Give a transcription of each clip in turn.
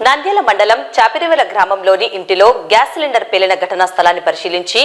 నంద్యాల మండలం చాపిరివెల గ్రామంలోని ఇంటిలో గ్యాస్ సిలిండర్ పేలిన ఘటనా స్థలాన్ని పరిశీలించి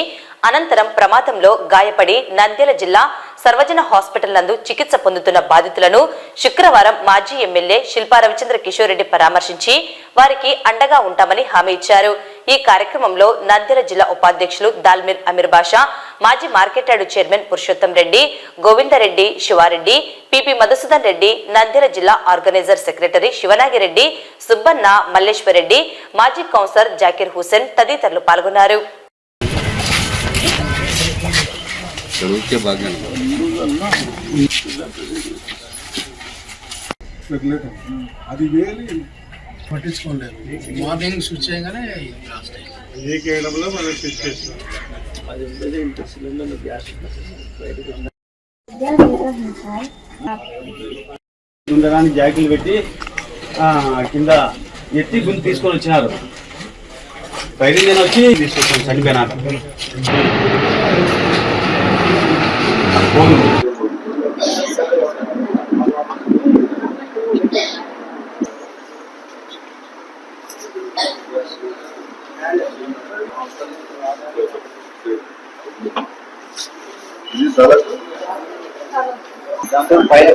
అనంతరం ప్రమాదంలో గాయపడి నంద్యాల జిల్లా సర్వజన హాస్పిటల్ నందు చికిత్స పొందుతున్న బాధితులను శుక్రవారం మాజీ ఎమ్మెల్యే శిల్పా రవిచంద్ర కిషోర్ రెడ్డి పరామర్శించి వారికి అండగా ఉంటామని హామీ ఇచ్చారు. ఈ కార్యక్రమంలో నంద్యాల జిల్లా ఉపాధ్యక్షులు దాల్మిర్ అమీర్ బాషా, మాజీ market yard chairman Purushottam Reddy, Govindareddy, Sivareddy, PP Madhusudan Reddy, Nandyal జిల్లా ఆర్గనైజర్ సెక్రటరీ శివనాగిరెడ్డి, సుబ్బన్న, మల్లేశ్వర్ రెడ్డి, మాజీ కౌన్సిలర్ జాకీర్ హుసేన్ తదితరులు పాల్గొన్నారు. అది వేలి పట్టించుకోలేదు. మార్నింగ్ స్విచ్ చేయగానే ఏకేయడంలో మనం స్విచ్ చేస్తాం. ఉండడానికి జాకీలు పెట్టి కింద ఎత్తి గుంపు తీసుకొని వచ్చినారు. పైకి నేను వచ్చి తీసుకొచ్చాను చనిపోయినాక. పైన